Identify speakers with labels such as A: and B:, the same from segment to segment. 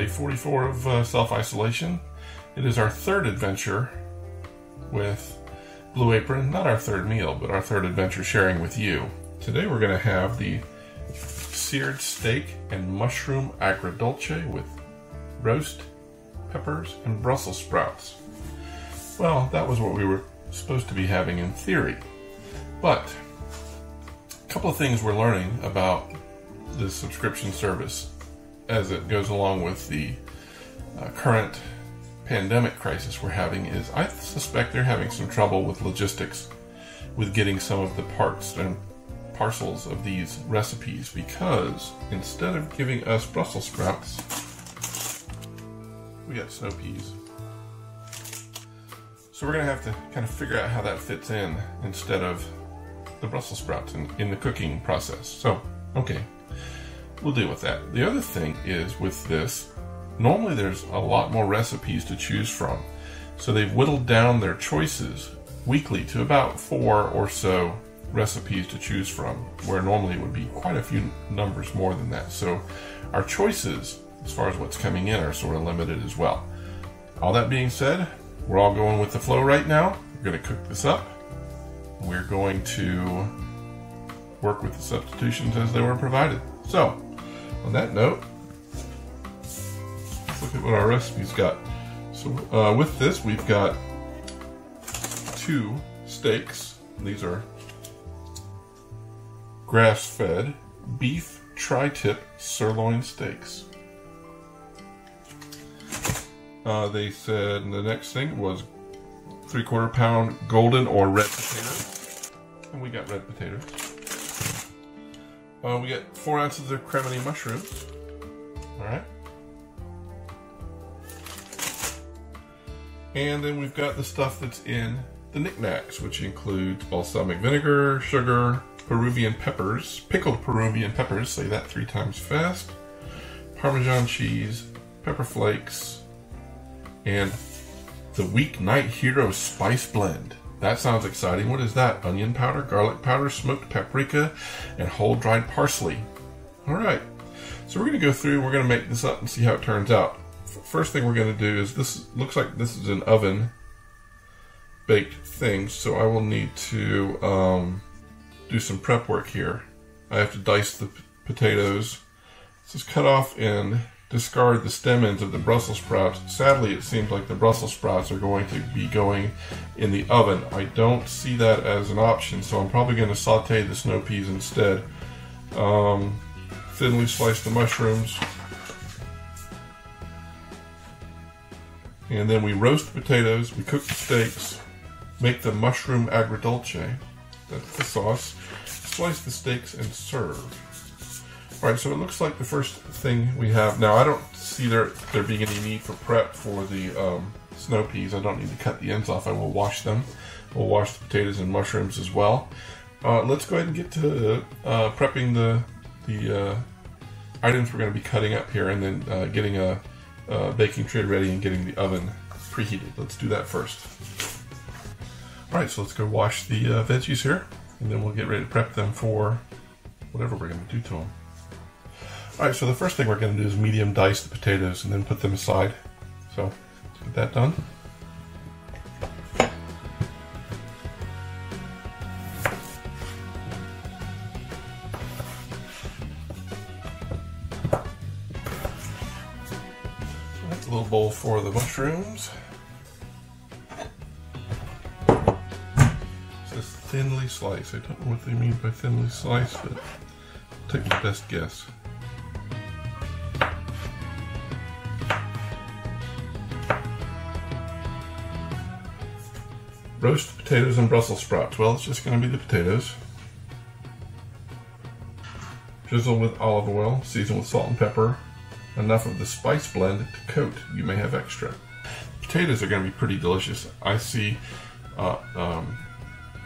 A: day 44 of self-isolation. It is our third adventure with Blue Apron. Not our third meal, but our third adventure sharing with you. Today we're going to have the seared steak and mushroom agrodolce with roast peppers and Brussels sprouts. Well, that was what we were supposed to be having in theory. But a couple of things we're learning about this subscription service as it goes along with the current pandemic crisis we're having is I suspect they're having some trouble with logistics with getting some of the parts and parcels of these recipes, because instead of giving us Brussels sprouts, we got snow peas. So we're going to have to kind of figure out how that fits in instead of the Brussels sprouts in the cooking process. So, okay, we'll deal with that. The other thing is with this, normally there's a lot more recipes to choose from. So they've whittled down their choices weekly to about 4 or so recipes to choose from, where normally it would be quite a few numbers more than that. So our choices, as far as what's coming in, are sort of limited as well. All that being said, we're all going with the flow right now. We're going to cook this up. We're going to work with the substitutions as they were provided. So, on that note, let's look at what our recipe's got. So, with this, we've got 2 steaks. These are grass-fed beef tri-tip sirloin steaks. They said the next thing was 3/4 pound golden or red potatoes. And we got red potatoes. We got 4 ounces of cremini mushrooms. Alright. And then we've got the stuff that's in the knickknacks, which includes balsamic vinegar, sugar, Peruvian peppers, pickled Peruvian peppers, say that 3 times fast, Parmesan cheese, pepper flakes, and the Weeknight Hero Spice Blend. That sounds exciting. What is that? Onion powder, garlic powder, smoked paprika, and whole dried parsley. Alright, so we're going to go through, we're going to make this up and see how it turns out. First thing we're going to do is, this looks like this is an oven baked thing, so I will need to do some prep work here. I have to dice the potatoes. This is cut off and discard the stem ends of the Brussels sprouts. Sadly, it seems like the Brussels sprouts are going to be going in the oven. I don't see that as an option, so I'm probably going to saute the snow peas instead. Thinly slice the mushrooms. And then we roast the potatoes, we cook the steaks, make the mushroom agrodolce. That's the sauce. Slice the steaks and serve. Alright, so it looks like the first thing we have now, I don't see there being any need for prep for the snow peas. I don't need to cut the ends off. I will wash them. We'll wash the potatoes and mushrooms as well. Let's go ahead and get to prepping the items we're going to be cutting up here, and then getting a baking tray ready and getting the oven preheated. Let's do that first. Alright, so let's go wash the veggies here, and then we'll get ready to prep them for whatever we're going to do to them. Alright, so the first thing we're going to do is medium dice the potatoes and then put them aside. So, let's get that done. So that's a little bowl for the mushrooms. It says thinly sliced. I don't know what they mean by thinly sliced, but I'll take my best guess. Roast potatoes and Brussels sprouts. Well, it's just going to be the potatoes. Drizzle with olive oil, season with salt and pepper. Enough of the spice blend to coat. You may have extra. Potatoes are going to be pretty delicious. I see, of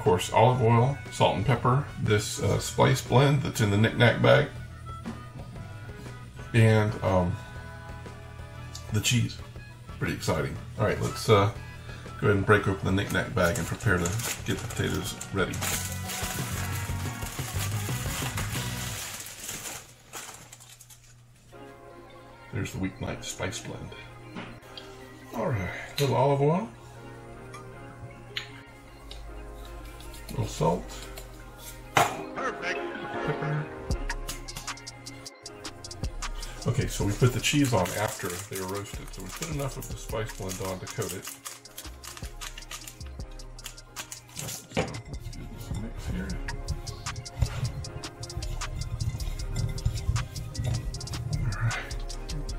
A: course, olive oil, salt and pepper, this spice blend that's in the knick-knack bag, and the cheese. Pretty exciting. All right, let's go ahead and break open the knick-knack bag and prepare to get the potatoes ready. There's the weeknight spice blend. Alright, a little olive oil. A little salt. Perfect. Pepper. Okay, so we put the cheese on after they were roasted. So we put enough of the spice blend on to coat it. So let's do this mix here.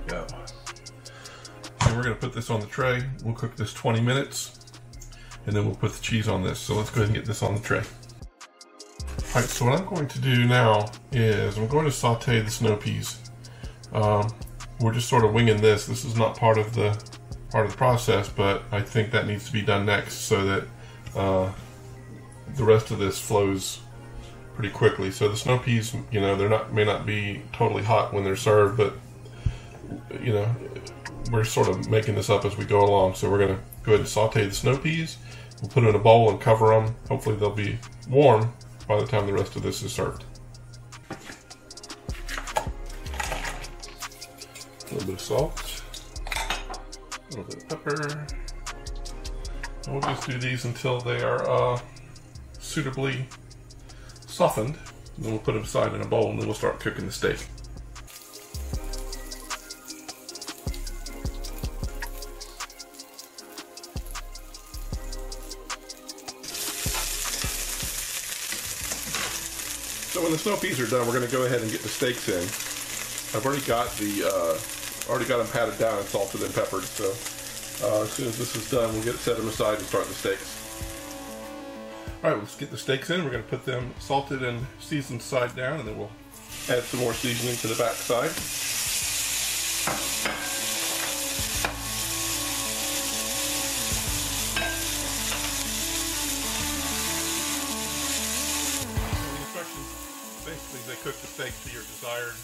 A: Go. And we're going to put this on the tray. We'll cook this 20 minutes and then we'll put the cheese on this. So let's go ahead and get this on the tray. Alright, so what I'm going to do now is I'm going to saute the snow peas. We're just sort of winging this. This is not part of the process, but I think that needs to be done next so that the rest of this flows pretty quickly. So the snow peas, you know, may not be totally hot when they're served, but you know, we're sort of making this up as we go along. So we're going to go ahead and saute the snow peas. We'll put it in a bowl and cover them. Hopefully they'll be warm by the time the rest of this is served. A little bit of salt, a little bit of pepper. And we'll just do these until they are suitably softened. And then we'll put them aside in a bowl and then we'll start cooking the steak. So when the snow peas are done, we're going to go ahead and get the steaks in. I've already got them patted down and salted and peppered. So as soon as this is done, we'll set them aside and start the steaks. All right, let's get the steaks in. We're going to put them salted and seasoned side down, and then we'll add some more seasoning to the back side. Basically, they cook the steak to your desired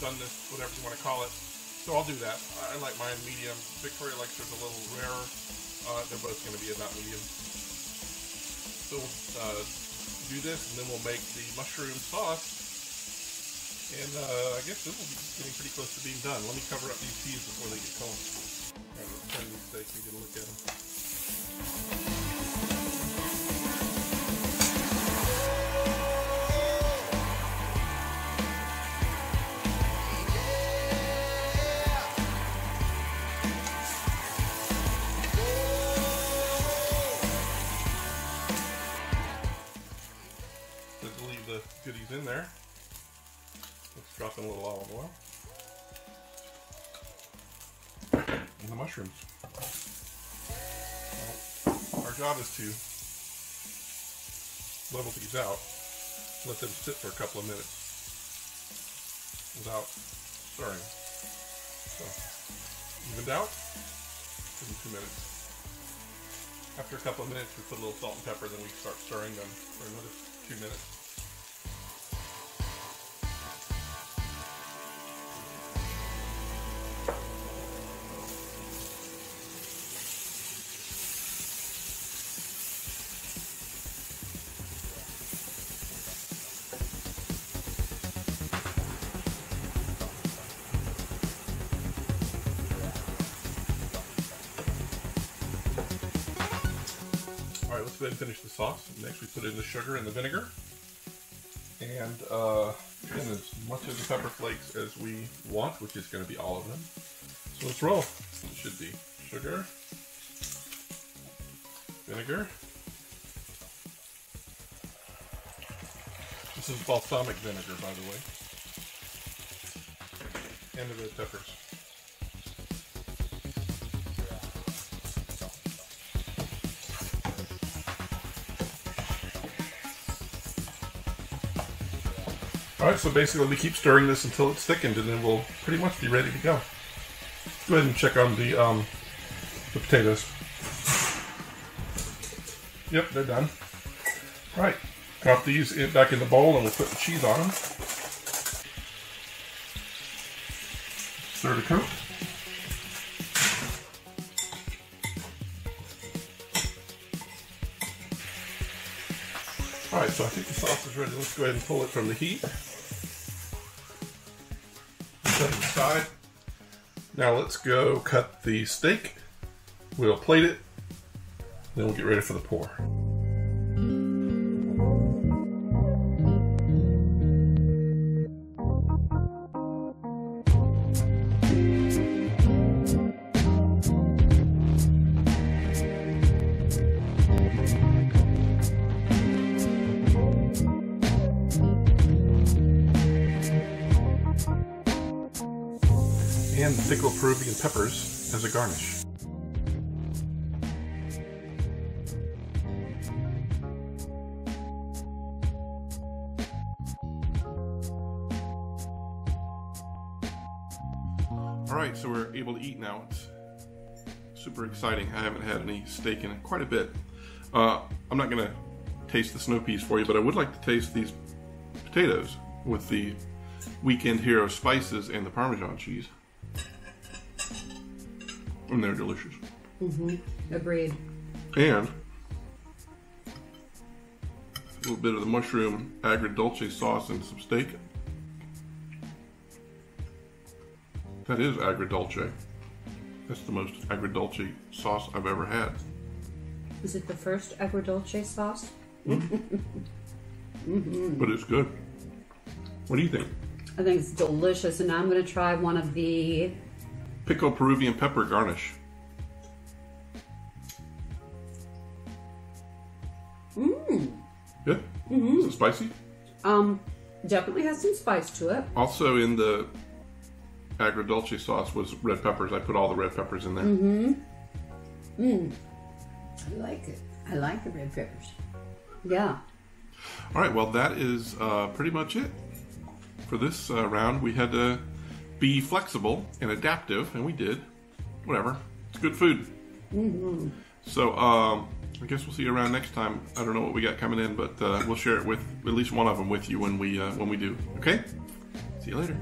A: doneness, whatever you want to call it. So I'll do that. I like mine medium. Victoria likes hers a little rarer. They're both going to be about medium. So we'll do this, and then we'll make the mushroom sauce. And I guess this will be getting pretty close to being done. Let me cover up these peas before they get cold. All right, let's turn these steaks and get a look at them. Goodies in there. Let's drop in a little olive oil and the mushrooms. Well, our job is to level these out, let them sit for a couple of minutes without stirring. So evened out, give them 2 minutes. After a couple of minutes, we put a little salt and pepper, then we start stirring them for another 2 minutes. All right, let's go ahead and finish the sauce. Next, we put in the sugar and the vinegar, and as much of the pepper flakes as we want, which is going to be all of them. So let's roll. It should be sugar, vinegar. This is balsamic vinegar, by the way, and the red peppers. Alright, so basically we keep stirring this until it's thickened, and then we'll pretty much be ready to go. Go ahead and check on the potatoes. Yep, they're done. Alright, drop these back in the bowl and we'll put the cheese on them. Stir to coat. Alright, so I think the sauce is ready. Let's go ahead and pull it from the heat. set it aside. Now let's go cut the steak. We'll plate it, then we'll get ready for the pour. And pickled Peruvian peppers as a garnish. Alright, so we're able to eat now. It's super exciting. I haven't had any steak in quite a bit. I'm not going to taste the snow peas for you, but I would like to taste these potatoes with the Weekend Hero spices and the Parmesan cheese. And they're delicious.
B: Agreed.
A: And a little bit of the mushroom Agrodolce sauce and some steak. That is Agrodolce. That's the most Agrodolce sauce I've ever had.
B: Is it the first Agrodolce sauce?
A: But it's good. What do you think?
B: I think it's delicious, and I'm going to try one of the
A: pickled Peruvian pepper garnish. Good? Is it spicy?
B: Definitely has some spice to it.
A: Also in the Agrodolce sauce was red peppers. I put all the red peppers in there.
C: I like it. I like the red peppers.
B: Yeah.
A: All right, well that is pretty much it for this round. We had to be flexible and adaptive, and we did. Whatever. It's good food. So I guess we'll see you around next time. I don't know what we got coming in, but we'll share it with at least one of them with you when we do. Okay? See you later.